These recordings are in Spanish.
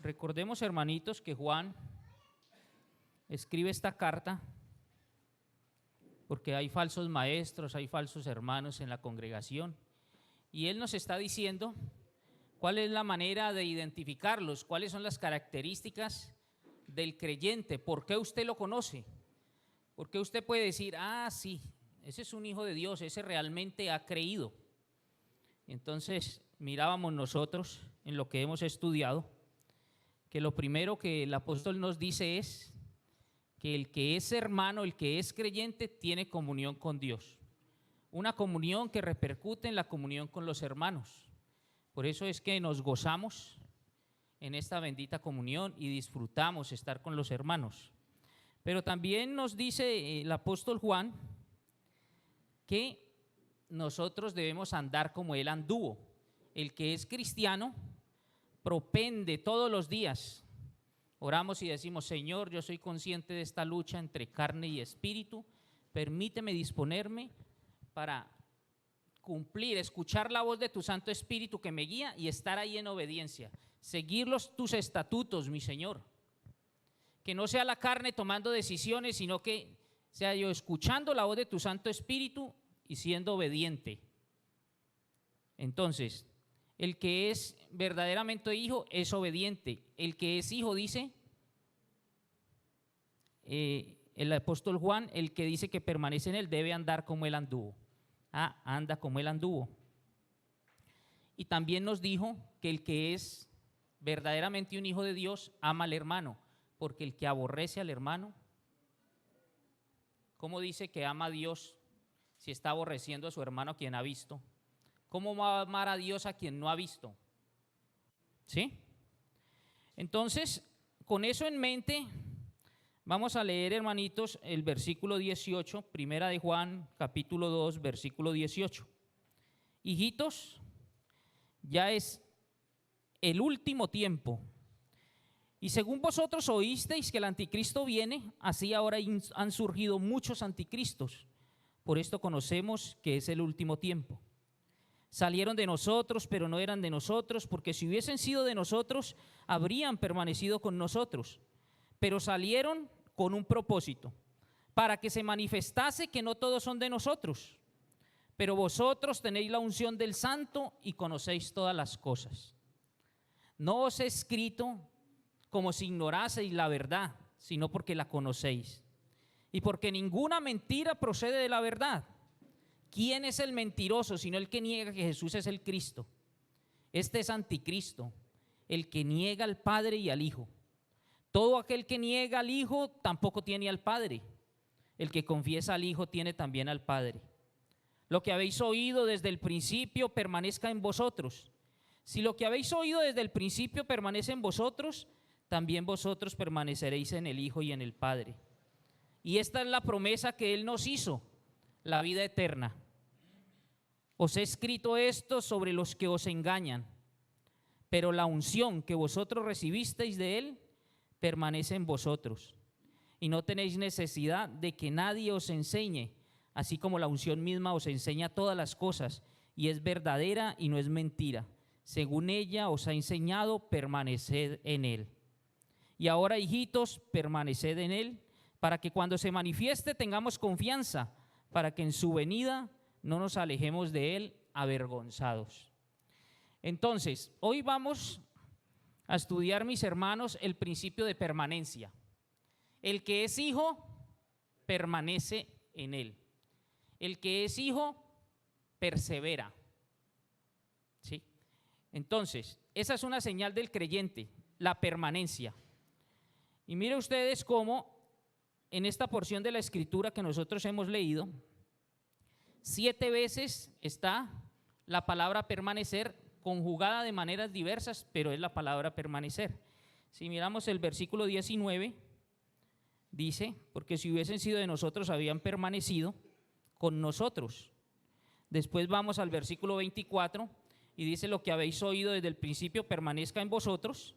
Recordemos, hermanitos, que Juan escribe esta carta porque hay falsos maestros, hay falsos hermanos en la congregación, y él nos está diciendo cuál es la manera de identificarlos, cuáles son las características del creyente, por qué usted lo conoce, por qué usted puede decir, ah, sí, ese es un hijo de Dios, ese realmente ha creído. Entonces mirábamos nosotros en lo que hemos estudiado, que lo primero que el apóstol nos dice es que el que es hermano, el que es creyente, tiene comunión con Dios. Una comunión que repercute en la comunión con los hermanos. Por eso es que nos gozamos en esta bendita comunión y disfrutamos estar con los hermanos. Pero también nos dice el apóstol Juan que nosotros debemos andar como él anduvo. El que es cristiano propende todos los días. Oramos y decimos, Señor, yo soy consciente de esta lucha entre carne y espíritu, permíteme disponerme para cumplir, escuchar la voz de tu Santo Espíritu que me guía y estar ahí en obediencia, seguir tus estatutos, mi Señor, que no sea la carne tomando decisiones, sino que sea yo escuchando la voz de tu Santo Espíritu y siendo obediente. Entonces, el que es verdaderamente hijo es obediente. El que es hijo, dice el apóstol Juan, el que dice que permanece en él debe andar como él anduvo. Ah, anda como él anduvo. Y también nos dijo que el que es verdaderamente un hijo de Dios ama al hermano, porque el que aborrece al hermano, ¿cómo dice que ama a Dios si está aborreciendo a su hermano a quien ha visto? ¿Cómo va a amar a Dios a quien no ha visto? ¿Sí? Entonces, con eso en mente, vamos a leer, hermanitos, el versículo 18, primera de Juan, capítulo 2, versículo 18. Hijitos, ya es el último tiempo. Y según vosotros oísteis que el anticristo viene, así ahora han surgido muchos anticristos. Por esto conocemos que es el último tiempo. Salieron de nosotros, pero no eran de nosotros, porque si hubiesen sido de nosotros, habrían permanecido con nosotros. Pero salieron con un propósito, para que se manifestase que no todos son de nosotros. Pero vosotros tenéis la unción del Santo y conocéis todas las cosas. No os he escrito como si ignoraseis la verdad, sino porque la conocéis. Y porque ninguna mentira procede de la verdad. ¿Quién es el mentiroso sino el que niega que Jesús es el Cristo? Este es anticristo, el que niega al Padre y al Hijo. Todo aquel que niega al Hijo tampoco tiene al Padre. El que confiesa al Hijo tiene también al Padre. Lo que habéis oído desde el principio permanezca en vosotros. Si lo que habéis oído desde el principio permanece en vosotros, también vosotros permaneceréis en el Hijo y en el Padre. Y esta es la promesa que Él nos hizo, la vida eterna. Os he escrito esto sobre los que os engañan, pero la unción que vosotros recibisteis de Él permanece en vosotros. Y no tenéis necesidad de que nadie os enseñe, así como la unción misma os enseña todas las cosas, y es verdadera y no es mentira. Según ella os ha enseñado, permaneced en Él. Y ahora, hijitos, permaneced en Él, para que cuando se manifieste tengamos confianza, para que en su venida no nos alejemos de Él avergonzados. Entonces, hoy vamos a estudiar, mis hermanos, el principio de permanencia. El que es hijo, permanece en Él. El que es hijo, persevera. ¿Sí? Entonces, esa es una señal del creyente, la permanencia. Y mire ustedes cómo en esta porción de la Escritura que nosotros hemos leído, 7 veces está la palabra permanecer, conjugada de maneras diversas, pero es la palabra permanecer. Si miramos el versículo 19, dice, porque si hubiesen sido de nosotros, habían permanecido con nosotros. Después vamos al versículo 24 y dice, lo que habéis oído desde el principio permanezca en vosotros.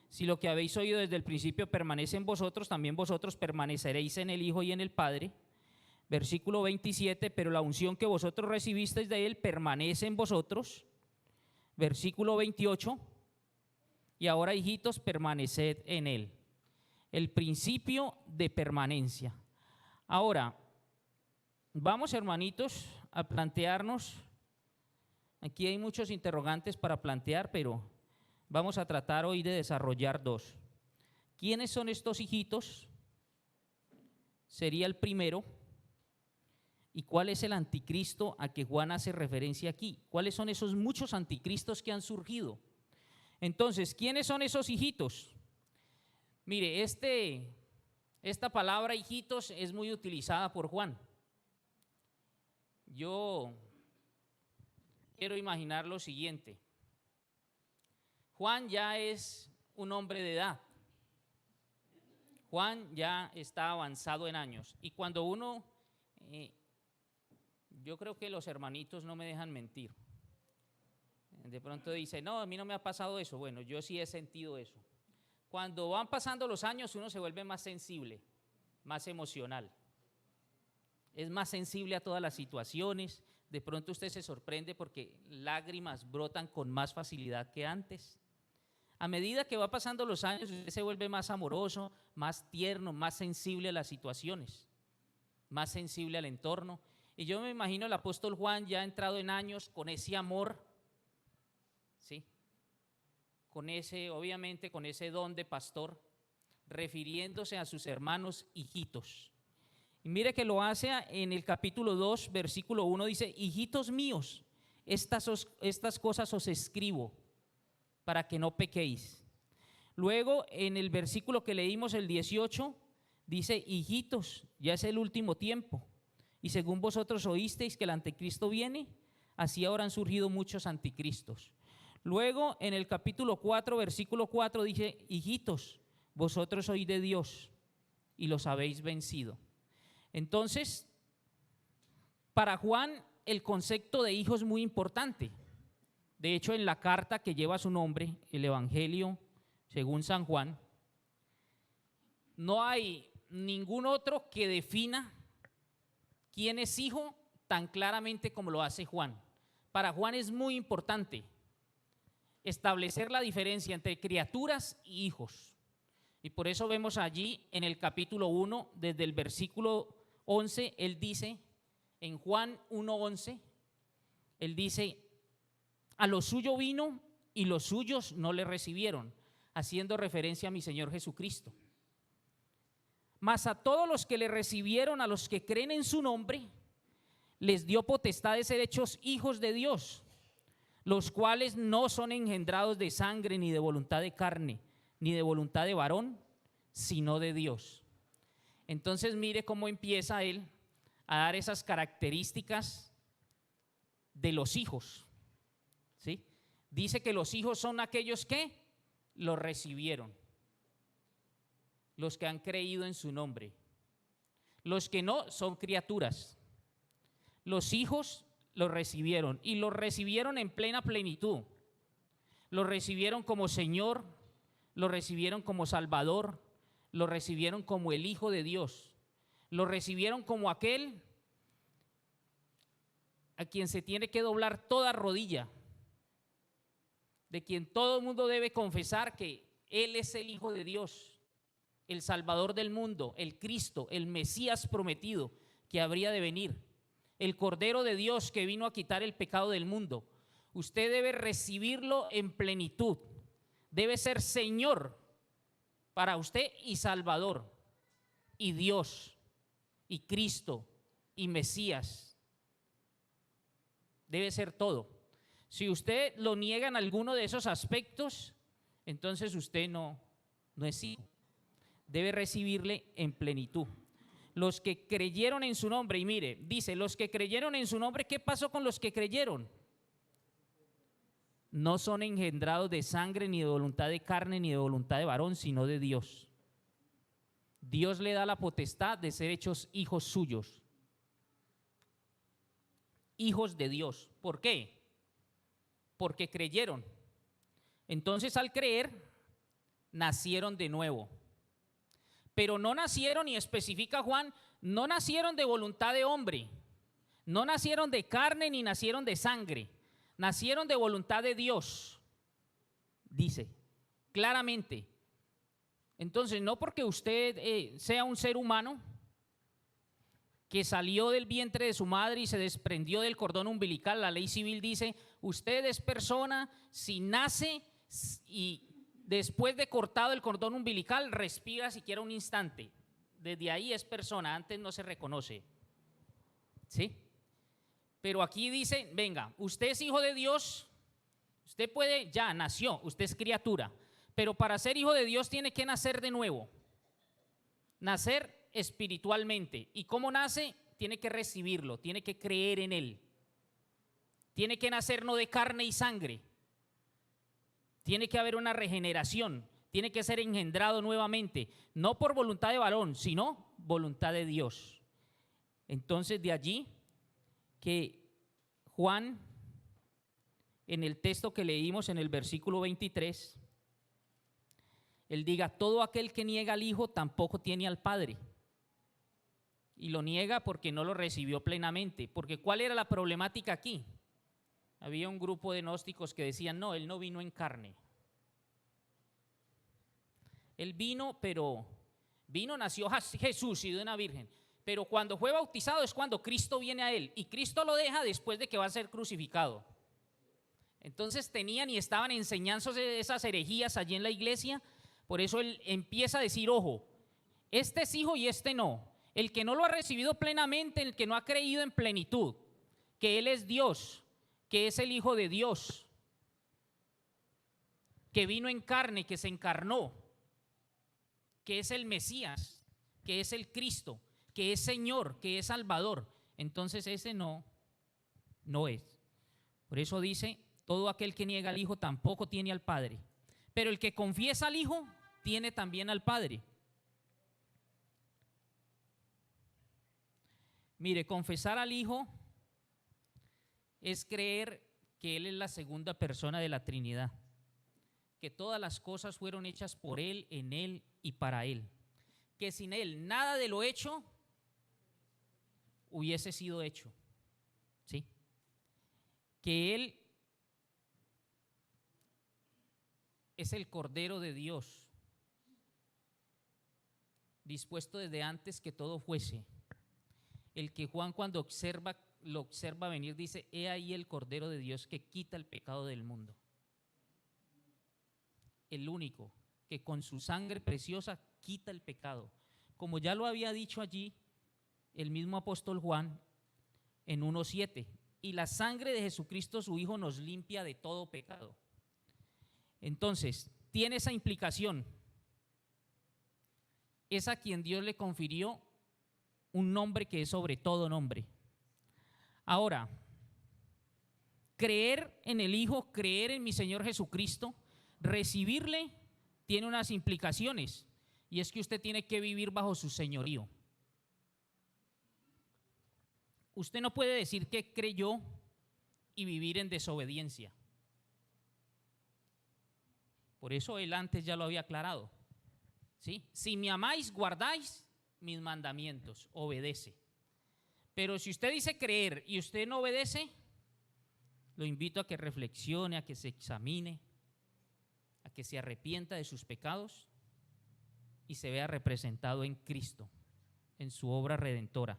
Si lo que habéis oído desde el principio permanece en vosotros, también vosotros permaneceréis en el Hijo y en el Padre. Versículo 27, pero la unción que vosotros recibisteis de Él permanece en vosotros. Versículo 28, y ahora, hijitos, permaneced en él. El principio de permanencia. Ahora, vamos, hermanitos, a plantearnos, aquí hay muchos interrogantes para plantear, pero vamos a tratar hoy de desarrollar dos. ¿Quiénes son estos hijitos? Sería el primero. ¿Y cuál es el anticristo a que Juan hace referencia aquí? ¿Cuáles son esos muchos anticristos que han surgido? Entonces, ¿quiénes son esos hijitos? Mire, esta palabra hijitos es muy utilizada por Juan. Yo quiero imaginar lo siguiente. Juan ya es un hombre de edad. Juan ya está avanzado en años. Y cuando uno, yo creo que los hermanitos no me dejan mentir. De pronto dice, no, a mí no me ha pasado eso. Bueno, yo sí he sentido eso. Cuando van pasando los años, uno se vuelve más sensible, más emocional. Es más sensible a todas las situaciones. De pronto usted se sorprende porque lágrimas brotan con más facilidad que antes. A medida que va pasando los años, usted se vuelve más amoroso, más tierno, más sensible a las situaciones, más sensible al entorno. Y yo me imagino el apóstol Juan ya entrado en años con ese amor, ¿sí? Obviamente con ese don de pastor, refiriéndose a sus hermanos hijitos. Y mire que lo hace en el capítulo 2, versículo 1, dice, hijitos míos, estas cosas os escribo para que no pequéis. Luego en el versículo que leímos, el 18, dice, hijitos, ya es el último tiempo, y según vosotros oísteis que el anticristo viene, así ahora han surgido muchos anticristos. Luego en el capítulo 4, versículo 4 dice, hijitos, vosotros sois de Dios y los habéis vencido. Entonces, para Juan el concepto de hijo es muy importante. De hecho, en la carta que lleva su nombre, el Evangelio según San Juan, no hay ningún otro que defina quién es hijo tan claramente como lo hace Juan. Para Juan es muy importante establecer la diferencia entre criaturas y hijos. Y por eso vemos allí en el capítulo 1, desde el versículo 11, él dice, en Juan 1:11, él dice, a lo suyo vino y los suyos no le recibieron, haciendo referencia a mi Señor Jesucristo. Mas a todos los que le recibieron, a los que creen en su nombre, les dio potestad de ser hechos hijos de Dios, los cuales no son engendrados de sangre, ni de voluntad de carne, ni de voluntad de varón, sino de Dios. Entonces mire cómo empieza él a dar esas características de los hijos, ¿sí? Dice que los hijos son aquellos que los recibieron, los que han creído en su nombre. Los que no son criaturas. Los hijos los recibieron y los recibieron en plena plenitud. Los recibieron como Señor, los recibieron como Salvador, los recibieron como el Hijo de Dios, los recibieron como aquel a quien se tiene que doblar toda rodilla, de quien todo el mundo debe confesar que Él es el Hijo de Dios, el Salvador del mundo, el Cristo, el Mesías prometido que habría de venir, el Cordero de Dios que vino a quitar el pecado del mundo. Usted debe recibirlo en plenitud, debe ser Señor para usted y Salvador, y Dios, y Cristo, y Mesías. Debe ser todo. Si usted lo niega en alguno de esos aspectos, entonces usted no es hijo. Debe recibirle en plenitud. Los que creyeron en su nombre, y mire, dice, los que creyeron en su nombre, ¿qué pasó con los que creyeron? No son engendrados de sangre, ni de voluntad de carne, ni de voluntad de varón, sino de Dios. Dios le da la potestad de ser hechos hijos suyos. Hijos de Dios. ¿Por qué? Porque creyeron. Entonces, al creer, nacieron de nuevo. Pero no nacieron, y especifica Juan, no nacieron de voluntad de hombre, no nacieron de carne, ni nacieron de sangre, nacieron de voluntad de Dios, dice. claramente. Entonces, no porque usted sea un ser humano que salió del vientre de su madre y se desprendió del cordón umbilical, la ley civil dice, usted es persona si nace y después de cortado el cordón umbilical respira siquiera un instante. Desde ahí es persona, antes no se reconoce. ¿Sí? Pero aquí dice, venga, usted es hijo de Dios, usted puede, ya nació, usted es criatura, pero para ser hijo de Dios tiene que nacer de nuevo, nacer espiritualmente. ¿Y cómo nace? Tiene que recibirlo, tiene que creer en Él. Tiene que nacer no de carne y sangre. Tiene que haber una regeneración, tiene que ser engendrado nuevamente, no por voluntad de varón, sino voluntad de Dios. Entonces de allí que Juan, en el texto que leímos en el versículo 23, él diga, todo aquel que niega al Hijo tampoco tiene al Padre. Y lo niega porque no lo recibió plenamente. Porque ¿cuál era la problemática aquí? Había un grupo de gnósticos que decían, no, Él no vino en carne. Él vino, pero nació Jesús y de una virgen. Pero cuando fue bautizado es cuando Cristo viene a Él. Y Cristo lo deja después de que va a ser crucificado. Entonces tenían y estaban enseñando esas herejías allí en la iglesia. Por eso Él empieza a decir, ojo, este es hijo y este no. El que no lo ha recibido plenamente, el que no ha creído en plenitud, que Él es Dios, que es el Hijo de Dios, que vino en carne, que se encarnó, que es el Mesías, que es el Cristo, que es Señor, que es Salvador. Entonces ese no es. Por eso dice, todo aquel que niega al Hijo tampoco tiene al Padre. Pero el que confiesa al Hijo tiene también al Padre. Mire, confesar al Hijo es creer que Él es la segunda persona de la Trinidad, que todas las cosas fueron hechas por Él, en Él y para Él, que sin Él nada de lo hecho hubiese sido hecho, ¿sí? Que Él es el Cordero de Dios, dispuesto desde antes que todo fuese. El que Juan cuando lo observa venir dice, he ahí el Cordero de Dios que quita el pecado del mundo. El único que con su sangre preciosa quita el pecado. Como ya lo había dicho allí el mismo apóstol Juan en 1:7, y la sangre de Jesucristo su Hijo nos limpia de todo pecado. Entonces, tiene esa implicación. Es a quien Dios le confirió un nombre que es sobre todo nombre. Ahora, creer en el Hijo, creer en mi Señor Jesucristo, recibirle, tiene unas implicaciones, y es que usted tiene que vivir bajo su señorío. Usted no puede decir que creyó y vivir en desobediencia. Por eso él antes ya lo había aclarado, ¿sí? Si me amáis, guardáis mis mandamientos, obedece. Pero si usted dice creer y usted no obedece, lo invito a que reflexione, a que se examine, a que se arrepienta de sus pecados y se vea representado en Cristo, en su obra redentora.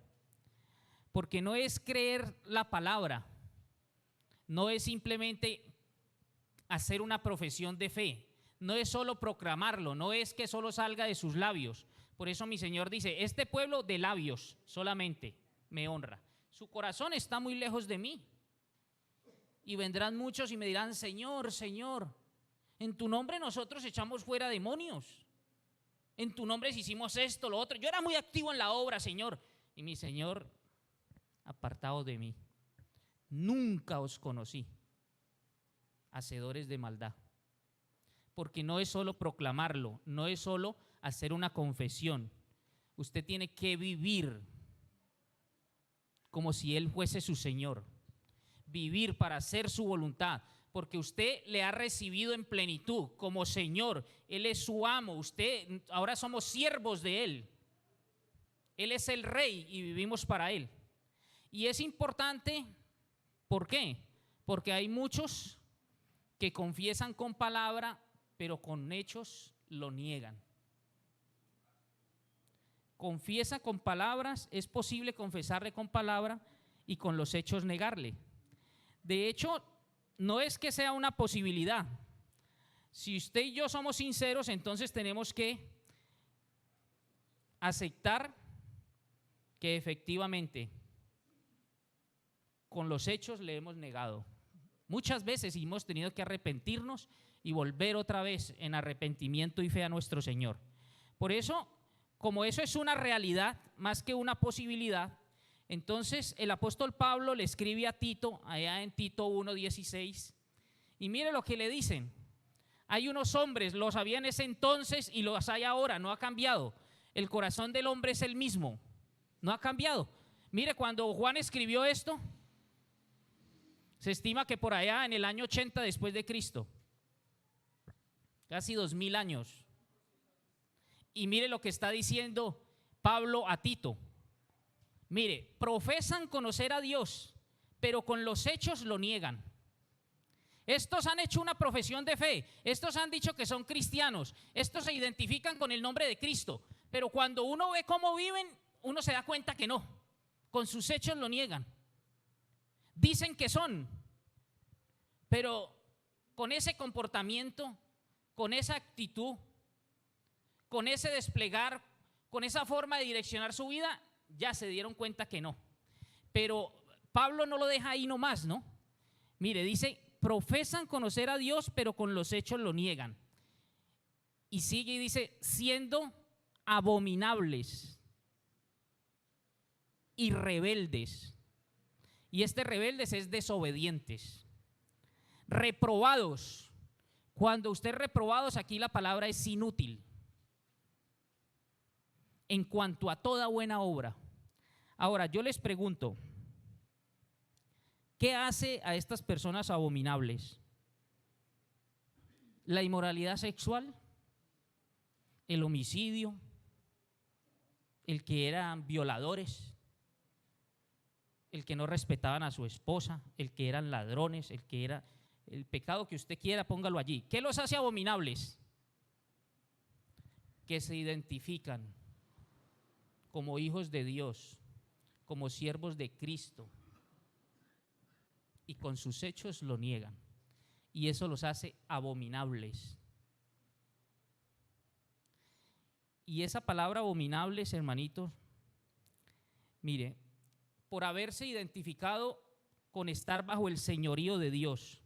Porque no es creer la palabra, no es simplemente hacer una profesión de fe, no es solo proclamarlo, no es que solo salga de sus labios. Por eso mi Señor dice, este pueblo de labios solamente me honra. Su corazón está muy lejos de mí. Y vendrán muchos y me dirán, Señor, Señor, en tu nombre nosotros echamos fuera demonios. En tu nombre hicimos esto, lo otro. Yo era muy activo en la obra, Señor. Y mi Señor, apartaos de mí. Nunca os conocí, hacedores de maldad. Porque no es solo proclamarlo, no es solo hacer una confesión. Usted tiene que vivir como si Él fuese su Señor. Vivir para hacer su voluntad, porque usted le ha recibido en plenitud como Señor. Él es su amo, usted, ahora somos siervos de Él. Él es el Rey y vivimos para Él. Y es importante, ¿por qué? Porque hay muchos que confiesan con palabra, pero con hechos lo niegan. Confiesa con palabras, es posible confesarle con palabra y con los hechos negarle. De hecho, no es que sea una posibilidad. Si usted y yo somos sinceros, entonces tenemos que aceptar que efectivamente con los hechos le hemos negado. Muchas veces hemos tenido que arrepentirnos y volver otra vez en arrepentimiento y fe a nuestro Señor. Por eso, como eso es una realidad más que una posibilidad, entonces el apóstol Pablo le escribe a Tito, allá en Tito 1:16, y mire lo que le dicen. Hay unos hombres, los había en ese entonces y los hay ahora, no ha cambiado. El corazón del hombre es el mismo, no ha cambiado. Mire, cuando Juan escribió esto, se estima que por allá en el año 80 después de Cristo, casi 2000 años. Y mire lo que está diciendo Pablo a Tito. Mire, profesan conocer a Dios, pero con los hechos lo niegan. Estos han hecho una profesión de fe, estos han dicho que son cristianos, estos se identifican con el nombre de Cristo, pero cuando uno ve cómo viven, uno se da cuenta que no, con sus hechos lo niegan. Dicen que son, pero con ese comportamiento, con esa actitud, con ese desplegar, con esa forma de direccionar su vida, ya se dieron cuenta que no. Pero Pablo no lo deja ahí nomás, ¿no? Mire, dice, profesan conocer a Dios, pero con los hechos lo niegan. Y sigue y dice, siendo abominables y rebeldes. Y este rebeldes es desobedientes. Reprobados. Cuando usted reprobados, aquí la palabra es inútil. En cuanto a toda buena obra. Ahora, yo les pregunto, ¿qué hace a estas personas abominables? La inmoralidad sexual, el homicidio, el que eran violadores, el que no respetaban a su esposa, el que eran ladrones, el que era el pecado que usted quiera, póngalo allí. ¿Qué los hace abominables? Que se identifican como hijos de Dios, como siervos de Cristo, y con sus hechos lo niegan, y eso los hace abominables. Y esa palabra abominables, hermanitos, mire, por haberse identificado con estar bajo el señorío de Dios,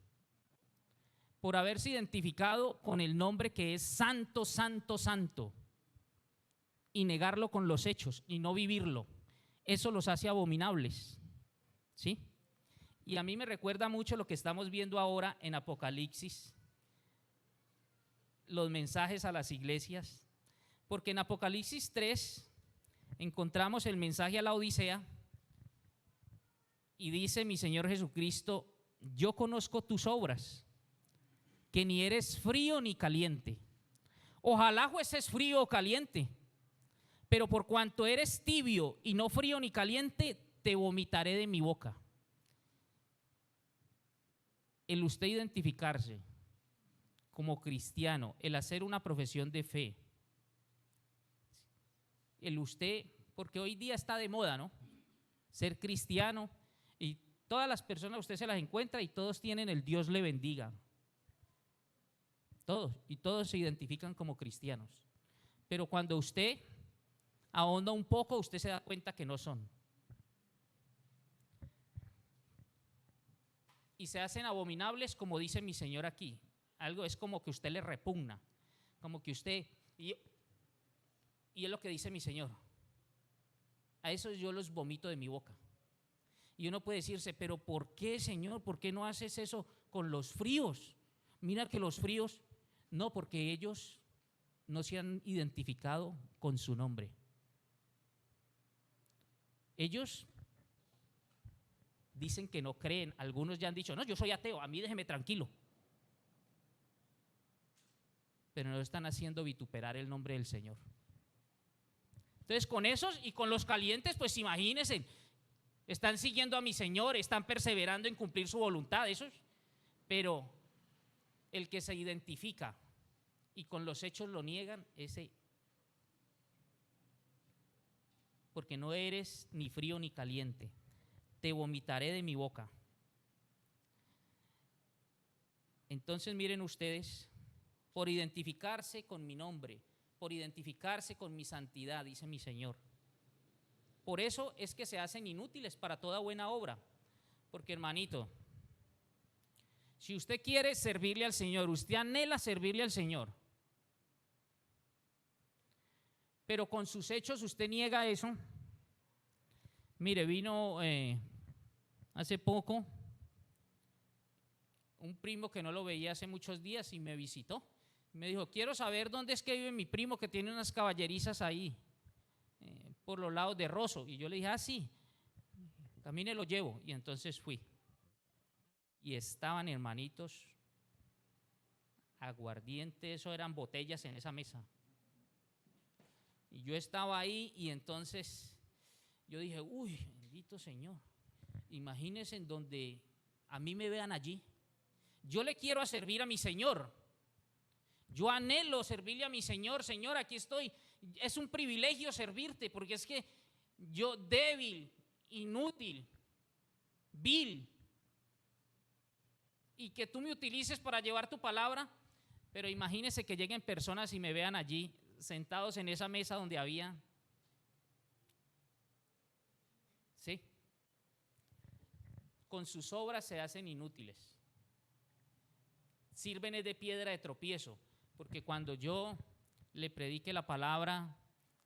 por haberse identificado con el nombre que es santo, santo, santo, y negarlo con los hechos y no vivirlo, eso los hace abominables, ¿sí? Y a mí me recuerda mucho lo que estamos viendo ahora en Apocalipsis, los mensajes a las iglesias, porque en Apocalipsis 3 encontramos el mensaje a la Odisea y dice mi Señor Jesucristo, yo conozco tus obras, que ni eres frío ni caliente. Ojalá fueses frío o caliente, pero por cuanto eres tibio y no frío ni caliente, te vomitaré de mi boca. El usted identificarse como cristiano, el hacer una profesión de fe, el usted, porque hoy día está de moda, ¿no? Ser cristiano, y todas las personas usted se las encuentra y todos tienen el Dios le bendiga. Todos, y todos se identifican como cristianos. Pero cuando usted ahonda un poco, usted se da cuenta que no son. Y se hacen abominables, como dice mi Señor aquí. Algo es como que usted le repugna, como que usted, y es lo que dice mi Señor. A eso yo los vomito de mi boca. Y uno puede decirse, pero ¿por qué, Señor? ¿Por qué no haces eso con los fríos? Mira que los fríos, no, porque ellos no se han identificado con su nombre. Ellos dicen que no creen, algunos ya han dicho, no, yo soy ateo, a mí déjeme tranquilo. Pero no están haciendo vituperar el nombre del Señor. Entonces con esos y con los calientes, pues imagínense, están siguiendo a mi Señor, están perseverando en cumplir su voluntad, esos, pero el que se identifica y con los hechos lo niegan, porque no eres ni frío ni caliente, te vomitaré de mi boca. Entonces miren ustedes, por identificarse con mi nombre, por identificarse con mi santidad, dice mi Señor. Por eso es que se hacen inútiles para toda buena obra. Porque hermanito, si usted quiere servirle al Señor, usted anhela servirle al Señor, pero con sus hechos usted niega eso. Mire, vino hace poco un primo que no lo veía hace muchos días y me visitó. Me dijo, quiero saber dónde es que vive mi primo que tiene unas caballerizas ahí, por los lados de Rosso. Y yo le dije, sí, camine, lo llevo. Y entonces fui. Y estaban, hermanitos, aguardiente, eso eran botellas en esa mesa. Y yo estaba ahí y entonces yo dije, uy, bendito Señor, imagínense en donde a mí me vean allí. Yo le quiero servir a mi Señor. Yo anhelo servirle a mi Señor. Señor, aquí estoy. Es un privilegio servirte, porque es que yo débil, inútil, vil, y que tú me utilices para llevar tu palabra. Pero imagínense que lleguen personas y me vean allí, sentados en esa mesa donde había. Sí. Con sus obras se hacen inútiles. Sirven de piedra de tropiezo, porque cuando yo le predique la palabra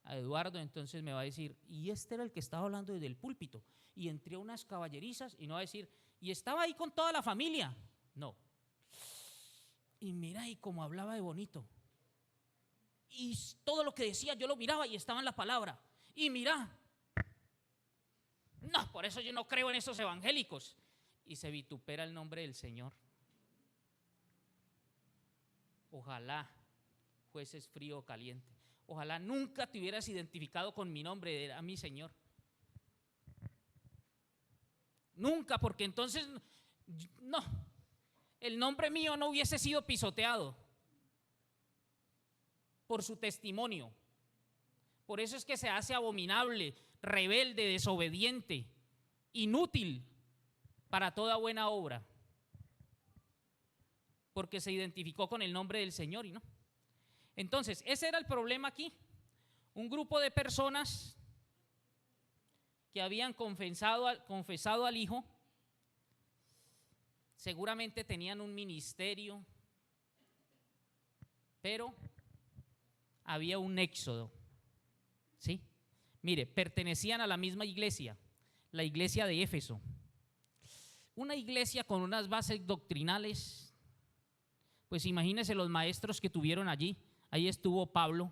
a Eduardo, entonces me va a decir, y este era el que estaba hablando desde el púlpito, y entré a unas caballerizas, y no va a decir, y estaba ahí con toda la familia. No. Y mira, y como hablaba de bonito, y todo lo que decía yo lo miraba y estaba en la palabra, y mira, no, por eso yo no creo en esos evangélicos, y se vitupera el nombre del Señor. Ojalá fueses frío o caliente. Ojalá nunca te hubieras identificado con mi nombre, a mi Señor. Nunca, porque entonces, no, el nombre mío no hubiese sido pisoteado por su testimonio. Por eso es que se hace abominable, rebelde, desobediente, inútil para toda buena obra, porque se identificó con el nombre del Señor y no. Entonces, ese era el problema aquí. Un grupo de personas que habían confesado al Hijo, seguramente tenían un ministerio, pero había un éxodo, ¿sí? Mire, pertenecían a la misma iglesia, la iglesia de Éfeso, una iglesia con unas bases doctrinales. Pues imagínense los maestros que tuvieron allí. Ahí estuvo Pablo.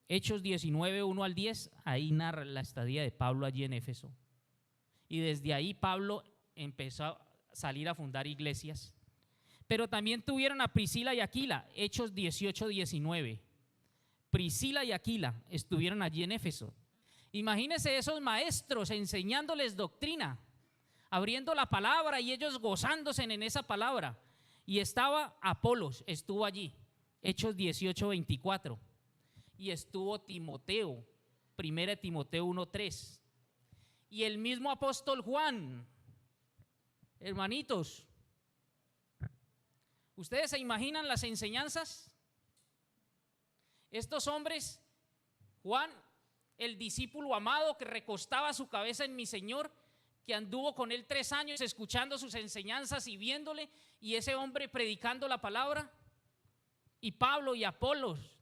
Hechos 19, 1 al 10, ahí narra la estadía de Pablo allí en Éfeso. Y desde ahí Pablo empezó a salir a fundar iglesias. Pero también tuvieron a Priscila y Aquila, Hechos 18, 19. Priscila y Aquila estuvieron allí en Éfeso. Imagínense esos maestros enseñándoles doctrina, abriendo la palabra y ellos gozándose en esa palabra. Y estaba Apolos, estuvo allí, Hechos 18, 24. Y estuvo Timoteo, 1 Timoteo 1, 3. Y el mismo apóstol Juan. Hermanitos, ¿ustedes se imaginan las enseñanzas? Estos hombres, Juan, el discípulo amado que recostaba su cabeza en mi Señor, que anduvo con él 3 años escuchando sus enseñanzas y viéndole, y ese hombre predicando la palabra, y Pablo y Apolos,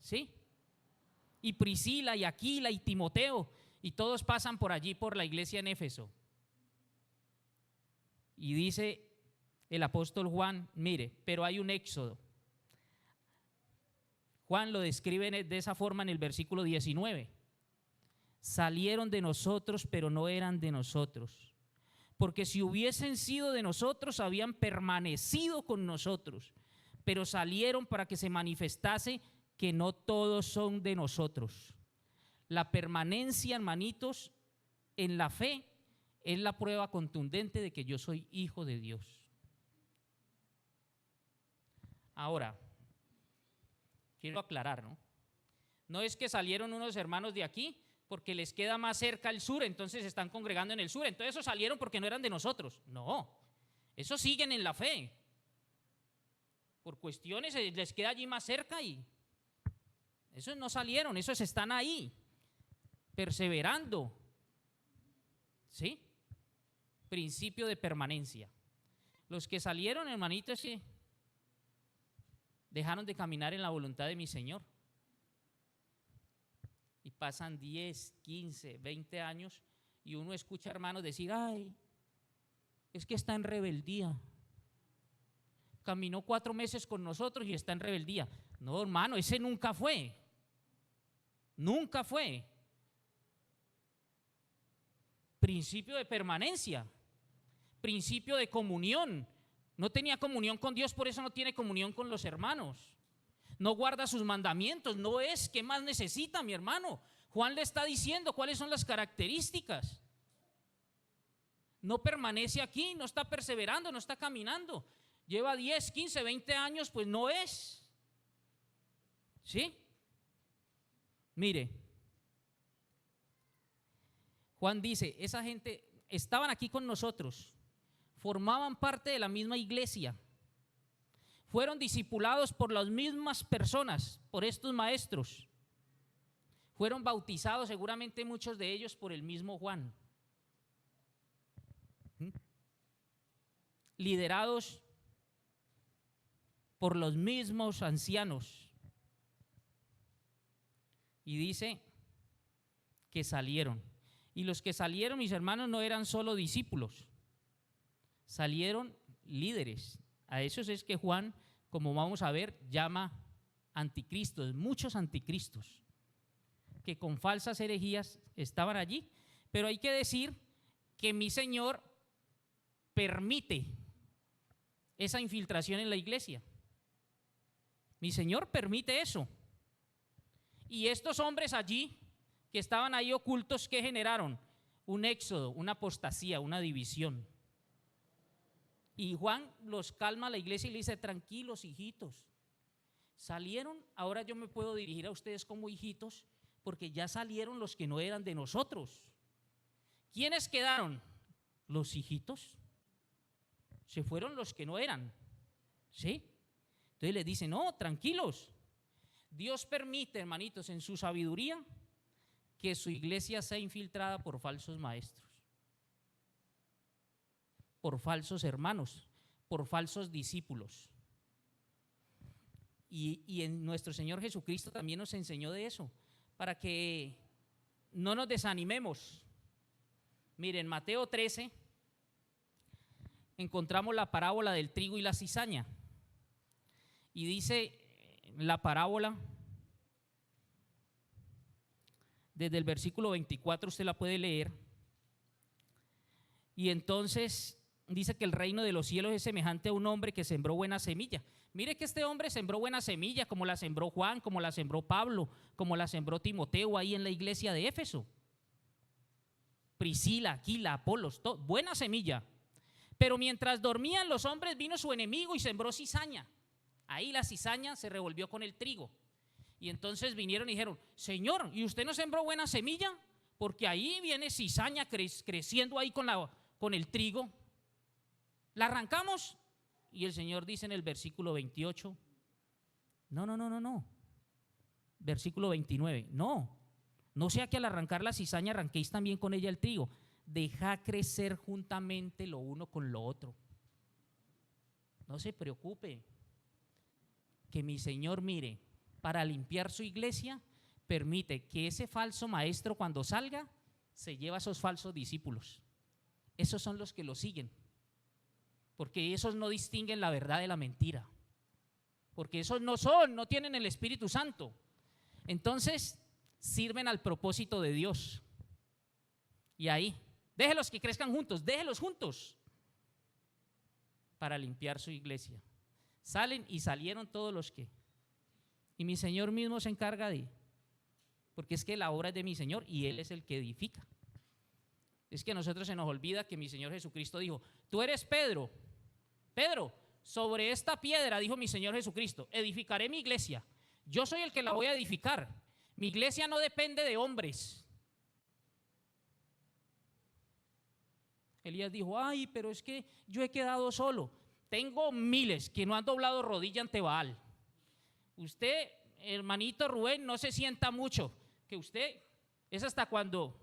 ¿sí? Y Priscila y Aquila y Timoteo, y todos pasan por allí por la iglesia en Éfeso. Y dice el apóstol Juan, mire, pero hay un éxodo. Juan lo describe de esa forma en el versículo 19. Salieron de nosotros, pero no eran de nosotros. Porque si hubiesen sido de nosotros, habían permanecido con nosotros. Pero salieron para que se manifestase que no todos son de nosotros. La permanencia, hermanitos, en la fe es la prueba contundente de que yo soy hijo de Dios. Ahora, quiero aclarar, ¿no? No es que salieron unos hermanos de aquí porque les queda más cerca el sur, entonces se están congregando en el sur. Entonces esos salieron porque no eran de nosotros. No, esos siguen en la fe. Por cuestiones les queda allí más cerca y esos no salieron, esos están ahí, perseverando. ¿Sí? Principio de permanencia. Los que salieron, hermanitos, sí, dejaron de caminar en la voluntad de mi Señor. Y pasan 10, 15, 20 años y uno escucha hermanos decir, ay, es que está en rebeldía. Caminó 4 meses con nosotros y está en rebeldía. No, hermano, ese nunca fue. Nunca fue. Principio de permanencia. Principio de comunión. No tenía comunión con Dios, por eso no tiene comunión con los hermanos. No guarda sus mandamientos, no es. ¿Qué más necesita, mi hermano? Juan le está diciendo cuáles son las características. No permanece aquí, no está perseverando, no está caminando. Lleva 10, 15, 20 años, pues no es. ¿Sí? Mire, Juan dice, esa gente estaban aquí con nosotros, formaban parte de la misma iglesia, fueron discipulados por las mismas personas, por estos maestros, fueron bautizados seguramente muchos de ellos por el mismo Juan, liderados por los mismos ancianos. Y dice que salieron. Y los que salieron, mis hermanos, no eran solo discípulos, salieron líderes. A esos es que Juan, como vamos a ver, llama anticristos, muchos anticristos, que con falsas herejías estaban allí. Pero hay que decir que mi Señor permite esa infiltración en la iglesia. Mi Señor permite eso. Y estos hombres allí, que estaban ahí ocultos, ¿qué generaron? Un éxodo, una apostasía, una división. Y Juan los calma a la iglesia y le dice, tranquilos, hijitos. Salieron, ahora yo me puedo dirigir a ustedes como hijitos, porque ya salieron los que no eran de nosotros. ¿Quiénes quedaron? Los hijitos. Se fueron los que no eran. ¿Sí? Entonces les dice, no, tranquilos. Dios permite, hermanitos, en su sabiduría, que su iglesia sea infiltrada por falsos maestros, por falsos hermanos, por falsos discípulos. Y en nuestro Señor Jesucristo también nos enseñó de eso, para que no nos desanimemos. Miren, Mateo 13 encontramos la parábola del trigo y la cizaña. Y dice la parábola, desde el versículo 24 usted la puede leer. Y entonces dice que el reino de los cielos es semejante a un hombre que sembró buena semilla. Mire que este hombre sembró buena semilla, como la sembró Juan, como la sembró Pablo, como la sembró Timoteo ahí en la iglesia de Éfeso. Priscila, Aquila, Apolos, buena semilla. Pero mientras dormían los hombres, vino su enemigo y sembró cizaña. Ahí la cizaña se revolvió con el trigo. Y entonces vinieron y dijeron, Señor, ¿y usted no sembró buena semilla? Porque ahí viene cizaña creciendo ahí con el trigo. ¿La arrancamos? Y el Señor dice en el versículo 28, no. Versículo 29, no sea que al arrancar la cizaña arranquéis también con ella el trigo. Deja crecer juntamente lo uno con lo otro. No se preocupe, que mi Señor, mire, para limpiar su iglesia, permite que ese falso maestro cuando salga, se lleva a esos falsos discípulos. Esos son los que lo siguen, porque esos no distinguen la verdad de la mentira, porque esos no tienen el Espíritu Santo. Entonces, sirven al propósito de Dios. Y ahí, déjelos que crezcan juntos, déjelos juntos, para limpiar su iglesia. Salen y salieron todos los que. Y mi Señor mismo se encarga de, porque es que la obra es de mi Señor y Él es el que edifica. Es que a nosotros se nos olvida que mi Señor Jesucristo dijo, tú eres Pedro, sobre esta piedra, dijo mi Señor Jesucristo, edificaré mi iglesia. Yo soy el que la voy a edificar. Mi iglesia no depende de hombres. Elías dijo, ay, pero es que yo he quedado solo. Tengo miles que no han doblado rodilla ante Baal. Usted, hermanito Rubén, no se sienta mucho, que usted es hasta cuando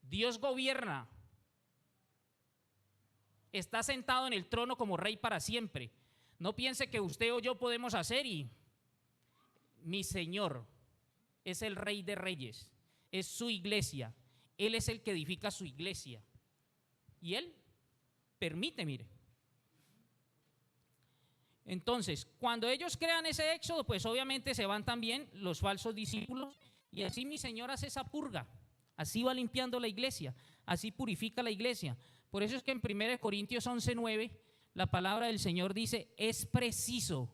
Dios gobierna, está sentado en el trono como rey para siempre. No piense que usted o yo podemos hacer y mi Señor es el Rey de Reyes, es su iglesia, Él es el que edifica su iglesia y Él permite, mire. Entonces, cuando ellos crean ese éxodo, pues obviamente se van también los falsos discípulos y así mi Señor hace esa purga, así va limpiando la iglesia, así purifica la iglesia. Por eso es que en 1 Corintios 11:9 la palabra del Señor dice, es preciso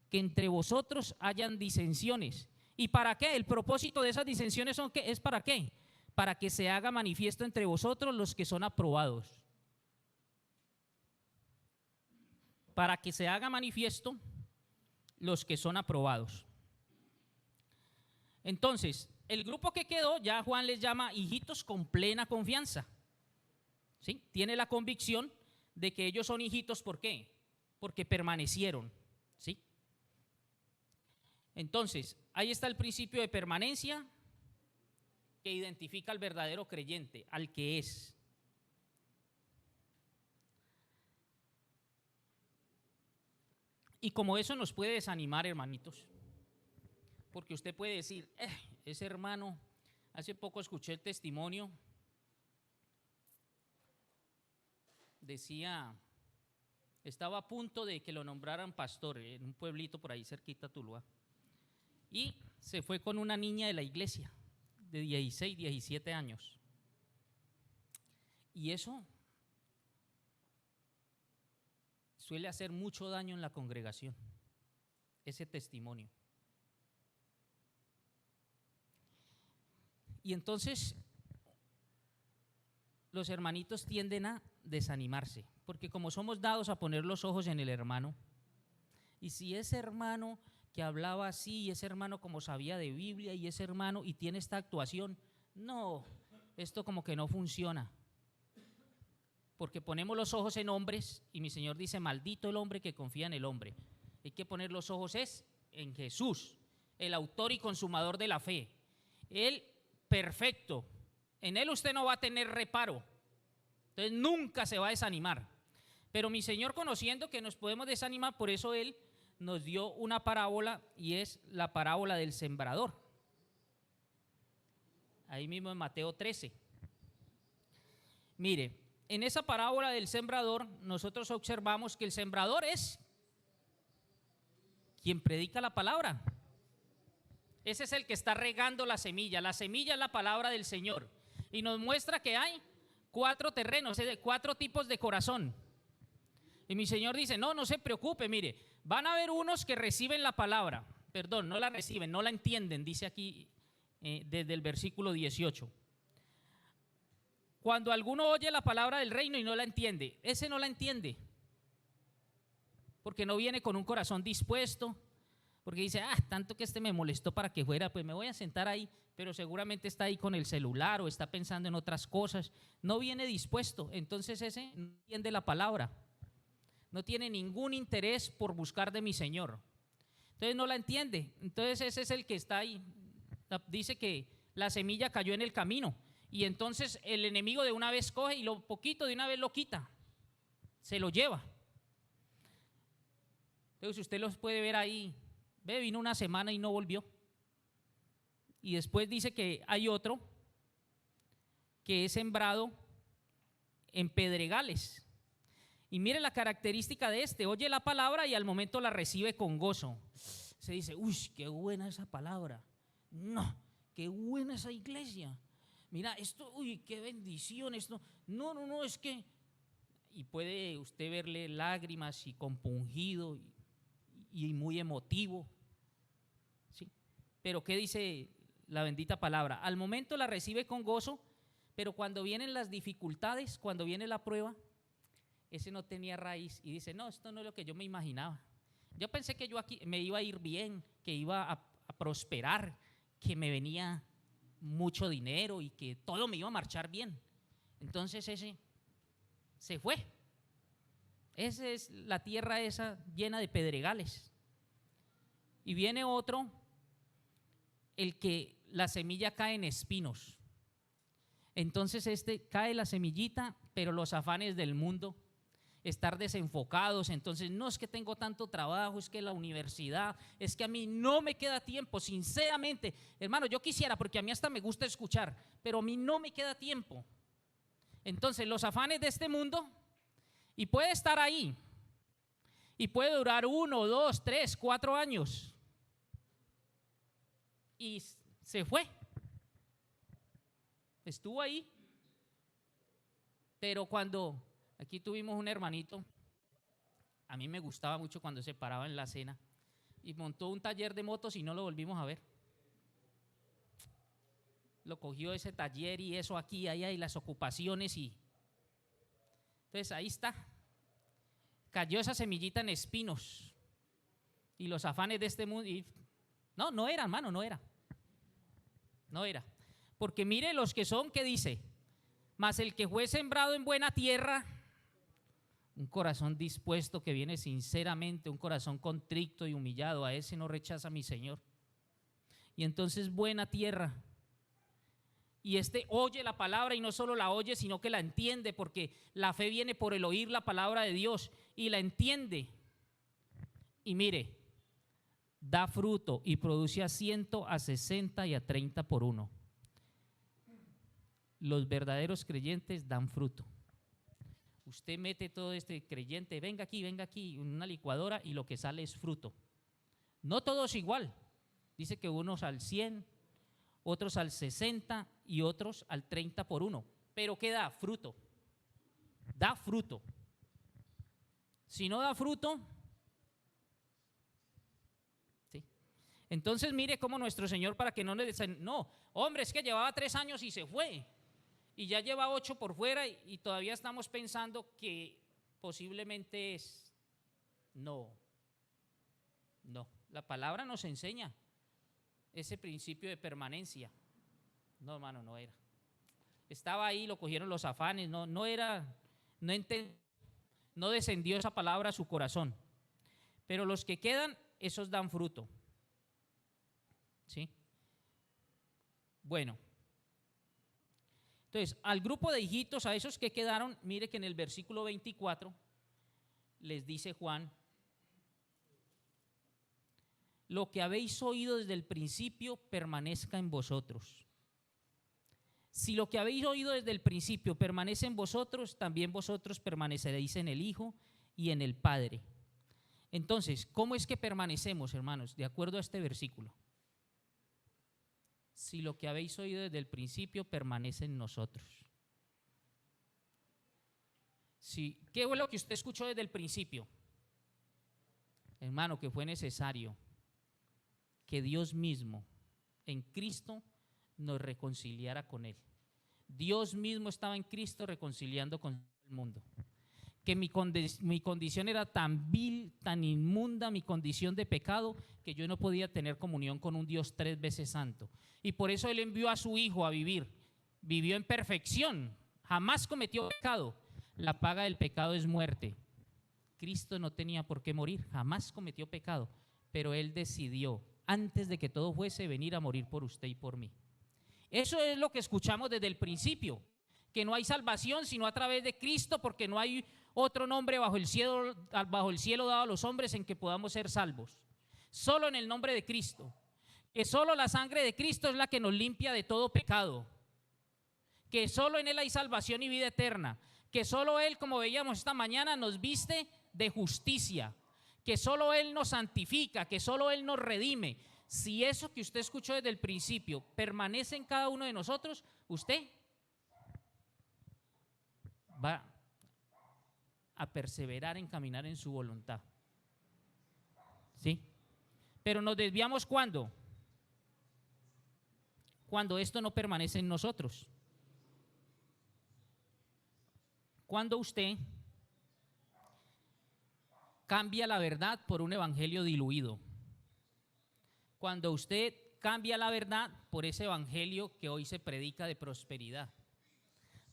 que entre vosotros hayan disensiones. ¿Y para qué? El propósito de esas disensiones es ¿para qué? Para que se haga manifiesto entre vosotros los que son aprobados. Para que se haga manifiesto los que son aprobados. Entonces, el grupo que quedó, ya Juan les llama hijitos con plena confianza. ¿Sí? Tiene la convicción de que ellos son hijitos, ¿por qué? Porque permanecieron, ¿sí? Entonces, ahí está el principio de permanencia que identifica al verdadero creyente, al que es. Y como eso nos puede desanimar, hermanitos, porque usted puede decir, ese hermano, hace poco escuché el testimonio, decía, estaba a punto de que lo nombraran pastor en un pueblito por ahí cerquita a Tuluá, y se fue con una niña de la iglesia de 16, 17 años, y eso suele hacer mucho daño en la congregación, ese testimonio. Y entonces los hermanitos tienden a desanimarse, porque como somos dados a poner los ojos en el hermano, y si ese hermano que hablaba así, y ese hermano como sabía de Biblia, y ese hermano y tiene esta actuación, no, esto como que no funciona. Porque ponemos los ojos en hombres y mi Señor dice, maldito el hombre que confía en el hombre. Hay que poner los ojos en Jesús, el autor y consumador de la fe. Él perfecto, en Él usted no va a tener reparo, entonces nunca se va a desanimar. Pero mi Señor, conociendo que nos podemos desanimar, por eso Él nos dio una parábola y es la parábola del sembrador. Ahí mismo en Mateo 13. Mire, en esa parábola del sembrador, nosotros observamos que el sembrador es quien predica la palabra. Ese es el que está regando la semilla. La semilla es la palabra del Señor. Y nos muestra que hay 4 terrenos, 4 tipos de corazón. Y mi Señor dice, no se preocupe, mire, van a haber unos que reciben la palabra. Perdón, no la reciben, no la entienden, dice aquí desde el versículo 18. Cuando alguno oye la palabra del reino y no la entiende, ese no la entiende, porque no viene con un corazón dispuesto, porque dice, tanto que me molestó para que fuera, pues me voy a sentar ahí, pero seguramente está ahí con el celular o está pensando en otras cosas, no viene dispuesto, entonces ese no entiende la palabra, no tiene ningún interés por buscar de mi Señor, entonces no la entiende, entonces ese es el que está ahí, dice que la semilla cayó en el camino. Y entonces el enemigo de una vez coge y lo poquito de una vez lo quita, se lo lleva. Entonces usted los puede ver ahí, vino una semana y no volvió. Y después dice que hay otro que es sembrado en pedregales. Y mire la característica de este, oye la palabra y al momento la recibe con gozo. Se dice, qué buena esa palabra, no, qué buena esa iglesia. Mira, esto, qué bendición, esto, no, es que, y puede usted verle lágrimas y compungido y muy emotivo, ¿sí? Pero ¿qué dice la bendita palabra? Al momento la recibe con gozo, pero cuando vienen las dificultades, cuando viene la prueba, ese no tenía raíz y dice, no, esto no es lo que yo me imaginaba. Yo pensé que yo aquí me iba a ir bien, que iba a prosperar, que me venía mucho dinero y que todo me iba a marchar bien. Entonces ese se fue. Esa es la tierra esa llena de pedregales. Y viene otro, el que la semilla cae en espinos. Entonces cae la semillita, pero los afanes del mundo, estar desenfocados, entonces no es que tengo tanto trabajo, es que la universidad, es que a mí no me queda tiempo, sinceramente, hermano, yo quisiera, porque a mí hasta me gusta escuchar, pero a mí no me queda tiempo. Entonces los afanes de este mundo, y puede estar ahí, y puede durar 1, 2, 3, 4 años, y se fue. Estuvo ahí, pero cuando aquí tuvimos un hermanito, a mí me gustaba mucho cuando se paraba en la cena y montó un taller de motos y no lo volvimos a ver. Lo cogió ese taller y eso aquí, allá y las ocupaciones y entonces ahí está. Cayó esa semillita en espinos y los afanes de este mundo y no era, hermano, no era. Porque mire los que son, ¿qué dice? Mas el que fue sembrado en buena tierra, un corazón dispuesto que viene sinceramente, un corazón contrito y humillado, a ese no rechaza mi Señor. Y entonces buena tierra. Y oye la palabra y no solo la oye, sino que la entiende, porque la fe viene por el oír la palabra de Dios y la entiende. Y mire, da fruto y produce a 100, a 60 y a 30 por uno. Los verdaderos creyentes dan fruto. Usted mete todo este creyente, venga aquí, en una licuadora y lo que sale es fruto. No todos igual. Dice que unos al 100, otros al 60 y otros al 30 por uno. Pero ¿qué da? Fruto. Da fruto. Si no da fruto, ¿sí? Entonces mire cómo nuestro Señor, para que no le dicen, no, hombre, es que llevaba 3 años y se fue. Y ya lleva 8 por fuera y todavía estamos pensando que posiblemente es. No. La palabra nos enseña ese principio de permanencia. No, hermano, no era. Estaba ahí, lo cogieron los afanes, no era, no descendió esa palabra a su corazón. Pero los que quedan, esos dan fruto. ¿Sí? Bueno. Entonces, al grupo de hijitos, a esos que quedaron, mire que en el versículo 24 les dice Juan, lo que habéis oído desde el principio permanezca en vosotros. Si lo que habéis oído desde el principio permanece en vosotros, también vosotros permaneceréis en el Hijo y en el Padre. Entonces, ¿cómo es que permanecemos, hermanos? De acuerdo a este versículo. Si lo que habéis oído desde el principio permanece en nosotros. ¿Qué fue lo que usted escuchó desde el principio? Hermano, que fue necesario que Dios mismo en Cristo nos reconciliara con Él. Dios mismo estaba en Cristo reconciliando con el mundo. Que mi condición era tan vil, tan inmunda, mi condición de pecado, que yo no podía tener comunión con un Dios 3 veces santo. Y por eso Él envió a su Hijo a vivir. Vivió en perfección, jamás cometió pecado. La paga del pecado es muerte. Cristo no tenía por qué morir, jamás cometió pecado, pero Él decidió, antes de que todo fuese, venir a morir por usted y por mí. Eso es lo que escuchamos desde el principio, que no hay salvación sino a través de Cristo, porque no hay otro nombre bajo el cielo dado a los hombres en que podamos ser salvos. Solo en el nombre de Cristo. Que solo la sangre de Cristo es la que nos limpia de todo pecado. Que solo en Él hay salvación y vida eterna. Que solo Él, como veíamos esta mañana, nos viste de justicia. Que solo Él nos santifica, que solo Él nos redime. Si eso que usted escuchó desde el principio permanece en cada uno de nosotros, usted va a perseverar en caminar en su voluntad. ¿Sí? Pero nos desviamos ¿cuándo? Cuando esto no permanece en nosotros. Cuando usted cambia la verdad por un evangelio diluido. Cuando usted cambia la verdad por ese evangelio que hoy se predica de prosperidad,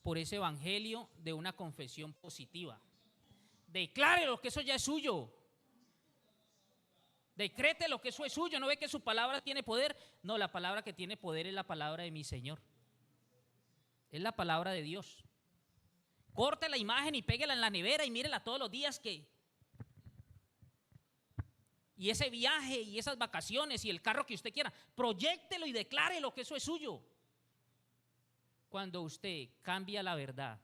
por ese evangelio de una confesión positiva. Declárelo que eso ya es suyo. Decrételo que eso es suyo. ¿No ve que su palabra tiene poder? No, la palabra que tiene poder es la palabra de mi Señor. Es la palabra de Dios. Corte la imagen y péguela en la nevera y mírela todos los días y ese viaje y esas vacaciones y el carro que usted quiera, proyéctelo y declárelo que eso es suyo. Cuando usted cambia la verdad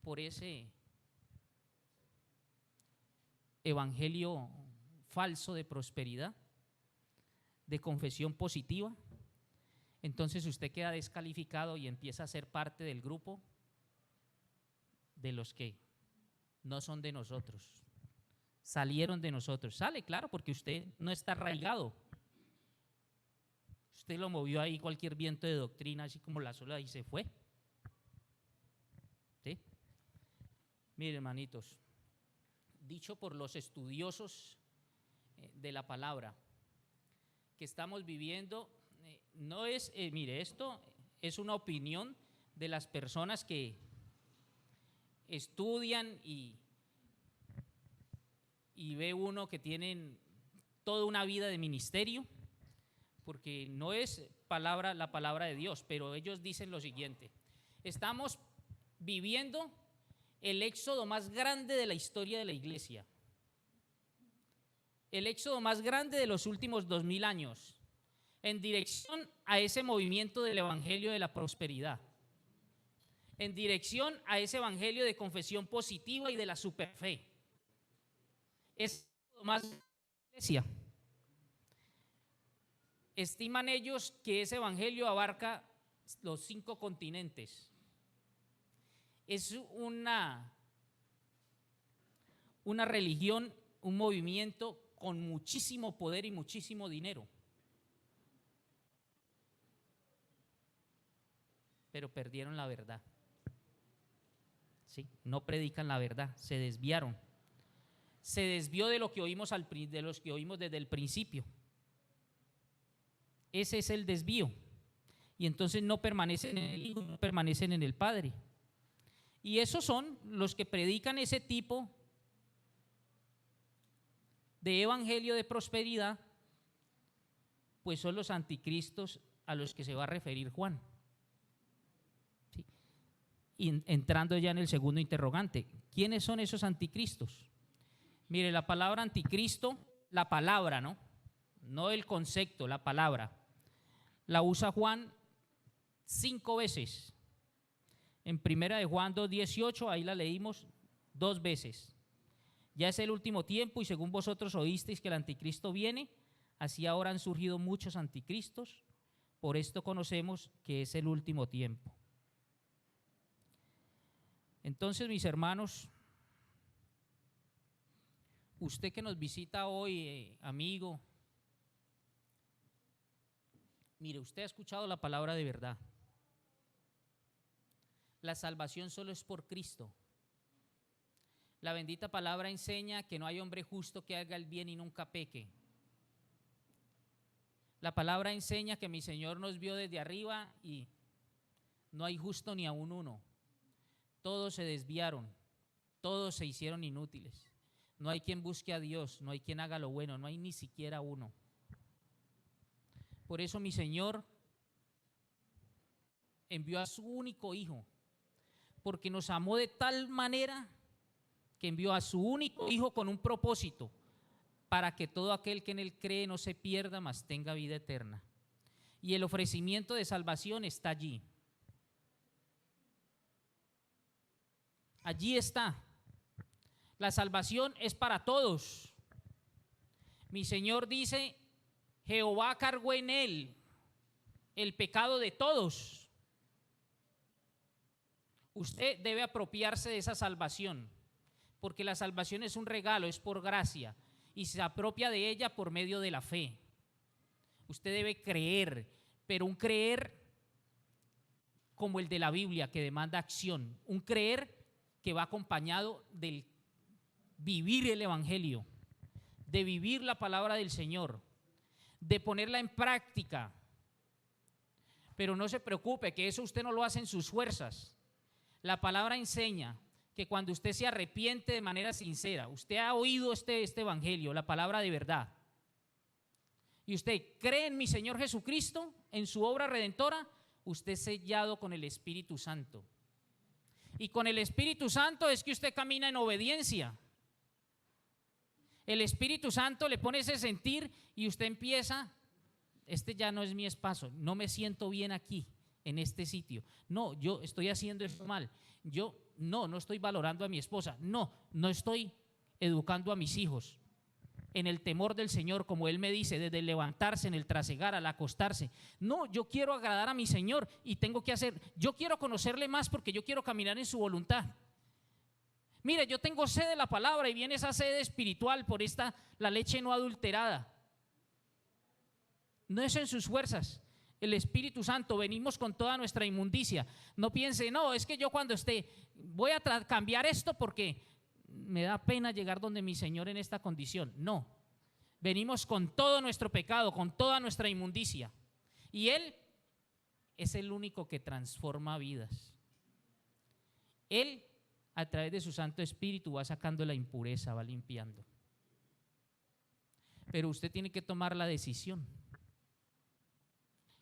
por ese evangelio falso de prosperidad, de confesión positiva, entonces usted queda descalificado y empieza a ser parte del grupo de los que no son de nosotros. Salieron de nosotros. Sale, claro, porque usted no está arraigado. Usted lo movió ahí cualquier viento de doctrina, así como la sola, y se fue. ¿Sí? Miren, hermanitos, dicho por los estudiosos de la palabra, que estamos viviendo, no es, mire, esto es una opinión de las personas que estudian y ve uno que tienen toda una vida de ministerio, porque no es la palabra de Dios, pero ellos dicen lo siguiente: estamos viviendo el éxodo más grande de la historia de la iglesia, el éxodo más grande de los últimos 2000 años, en dirección a ese movimiento del evangelio de la prosperidad, en dirección a ese evangelio de confesión positiva y de la superfe. Es más iglesia. Estiman ellos que ese evangelio abarca los 5 continentes. Es una religión, un movimiento con muchísimo poder y muchísimo dinero. Pero perdieron la verdad. ¿Sí? No predican la verdad, se desviaron. Se desvió de lo que oímos desde el principio. Ese es el desvío. Y entonces no permanecen en el Hijo, no permanecen en el Padre. Y esos son los que predican ese tipo de evangelio de prosperidad, pues son los anticristos a los que se va a referir Juan. ¿Sí? Y entrando ya en el segundo interrogante, ¿quiénes son esos anticristos? Mire, la palabra anticristo, la palabra, no el concepto, la palabra, la usa Juan 5 veces. En primera de Juan 2:18, ahí la leímos 2 veces. Ya es el último tiempo y según vosotros oísteis que el anticristo viene, así ahora han surgido muchos anticristos, por esto conocemos que es el último tiempo. Entonces, mis hermanos, usted que nos visita hoy, amigo, mire, usted ha escuchado la palabra de verdad. La salvación solo es por Cristo. La bendita palabra enseña que no hay hombre justo que haga el bien y nunca peque. La palabra enseña que mi Señor nos vio desde arriba y no hay justo ni aun uno. Todos se desviaron, todos se hicieron inútiles. No hay quien busque a Dios, no hay quien haga lo bueno, no hay ni siquiera uno. Por eso mi Señor envió a su único Hijo, porque nos amó de tal manera que envió a su único Hijo con un propósito, para que todo aquel que en Él cree no se pierda, mas tenga vida eterna. Y el ofrecimiento de salvación está allí. Allí está. La salvación es para todos. Mi Señor dice: Jehová cargó en Él el pecado de todos. Usted debe apropiarse de esa salvación, porque la salvación es un regalo, es por gracia, y se apropia de ella por medio de la fe. Usted debe creer, pero un creer como el de la Biblia, que demanda acción, un creer que va acompañado del vivir el Evangelio, de vivir la palabra del Señor, de ponerla en práctica. Pero no se preocupe, que eso usted no lo hace en sus fuerzas. La palabra enseña que cuando usted se arrepiente de manera sincera, usted ha oído este Evangelio, la palabra de verdad, y usted cree en mi Señor Jesucristo, en su obra redentora, usted es sellado con el Espíritu Santo. Y con el Espíritu Santo es que usted camina en obediencia. El Espíritu Santo le pone ese sentir y usted empieza, este ya no es mi espacio, no me siento bien aquí, en este sitio. No, yo estoy haciendo esto mal. Yo no estoy valorando a mi esposa. No estoy educando a mis hijos en el temor del Señor, como Él me dice, desde el levantarse, en el trasegar, al acostarse. No, yo quiero agradar a mi Señor y tengo que hacer, yo quiero conocerle más porque yo quiero caminar en su voluntad. Mire, yo tengo sed de la palabra y viene esa sed espiritual por la leche no adulterada. No es en sus fuerzas. El Espíritu Santo, venimos con toda nuestra inmundicia. No piense, no, es que yo cuando voy a cambiar esto porque me da pena llegar donde mi Señor en esta condición. No, venimos con todo nuestro pecado, con toda nuestra inmundicia. Y Él es el único que transforma vidas. Él, a través de su Santo Espíritu, va sacando la impureza, va limpiando. Pero usted tiene que tomar la decisión.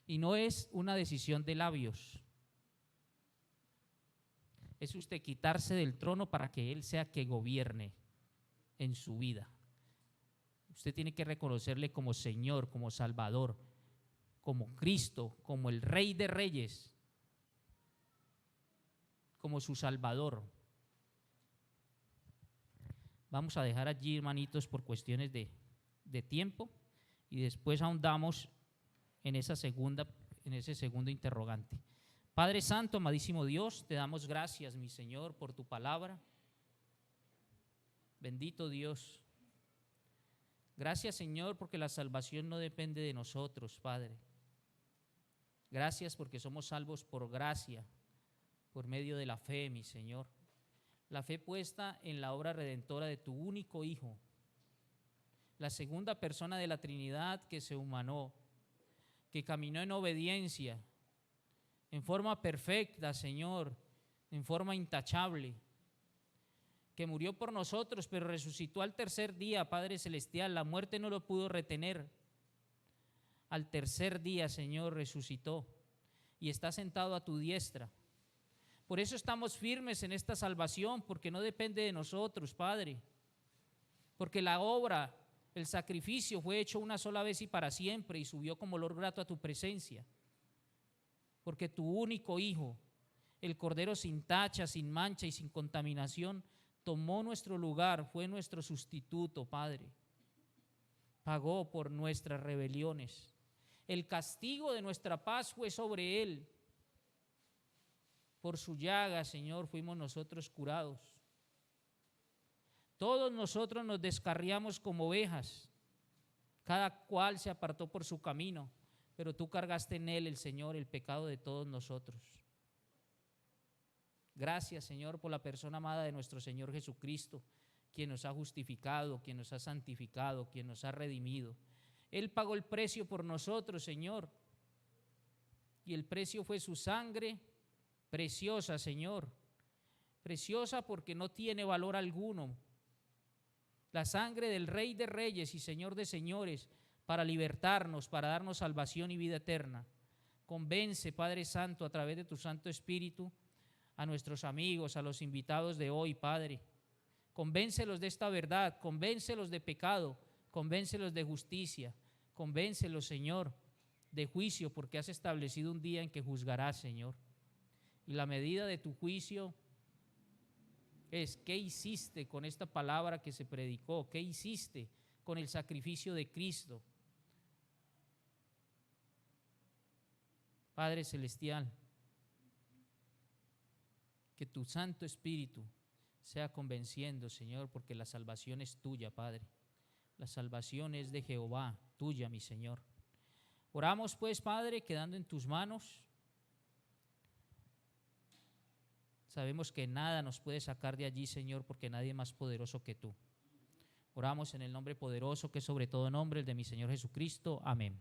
Y no es una decisión de labios. Es usted quitarse del trono para que Él sea que gobierne en su vida. Usted tiene que reconocerle como Señor, como Salvador, como Cristo, como el Rey de Reyes, como su Salvador. Vamos a dejar allí, hermanitos, por cuestiones de tiempo, y después ahondamos en ese segundo interrogante. Padre Santo, amadísimo Dios, te damos gracias, mi Señor, por tu palabra. Bendito Dios. Gracias, Señor, porque la salvación no depende de nosotros, Padre. Gracias porque somos salvos por gracia, por medio de la fe, mi Señor. La fe puesta en la obra redentora de tu único Hijo, la segunda persona de la Trinidad que se humanó, que caminó en obediencia, en forma perfecta, Señor, en forma intachable, que murió por nosotros, pero resucitó al tercer día, Padre Celestial. La muerte no lo pudo retener. Al tercer día, Señor, resucitó y está sentado a tu diestra. Por eso estamos firmes en esta salvación, porque no depende de nosotros, Padre, porque la obra, el sacrificio fue hecho una sola vez y para siempre, y subió como olor grato a tu presencia, porque tu único Hijo, el Cordero sin tacha, sin mancha y sin contaminación, tomó nuestro lugar, fue nuestro sustituto, Padre. Pagó por nuestras rebeliones. El castigo de nuestra paz fue sobre Él. Por su llaga, Señor, fuimos nosotros curados. Todos nosotros nos descarriamos como ovejas, cada cual se apartó por su camino, pero tú cargaste en Él, el Señor, el pecado de todos nosotros. Gracias, Señor, por la persona amada de nuestro Señor Jesucristo, quien nos ha justificado, quien nos ha santificado, quien nos ha redimido. Él pagó el precio por nosotros, Señor, y el precio fue su sangre preciosa, Señor, preciosa porque no tiene valor alguno. La sangre del Rey de Reyes y Señor de Señores, para libertarnos, para darnos salvación y vida eterna. Convence, Padre Santo, a través de tu Santo Espíritu, a nuestros amigos, a los invitados de hoy, Padre. Convéncelos de esta verdad, convéncelos de pecado, convéncelos de justicia, convéncelos, Señor, de juicio, porque has establecido un día en que juzgarás, Señor. Y la medida de tu juicio es: ¿qué hiciste con esta palabra que se predicó? ¿Qué hiciste con el sacrificio de Cristo? Padre Celestial, que tu Santo Espíritu sea convenciendo, Señor, porque la salvación es tuya, Padre. La salvación es de Jehová, tuya, mi Señor. Oramos pues, Padre, quedando en tus manos. Sabemos que nada nos puede sacar de allí, Señor, porque nadie es más poderoso que tú. Oramos en el nombre poderoso que es sobre todo nombre, el de mi Señor Jesucristo. Amén.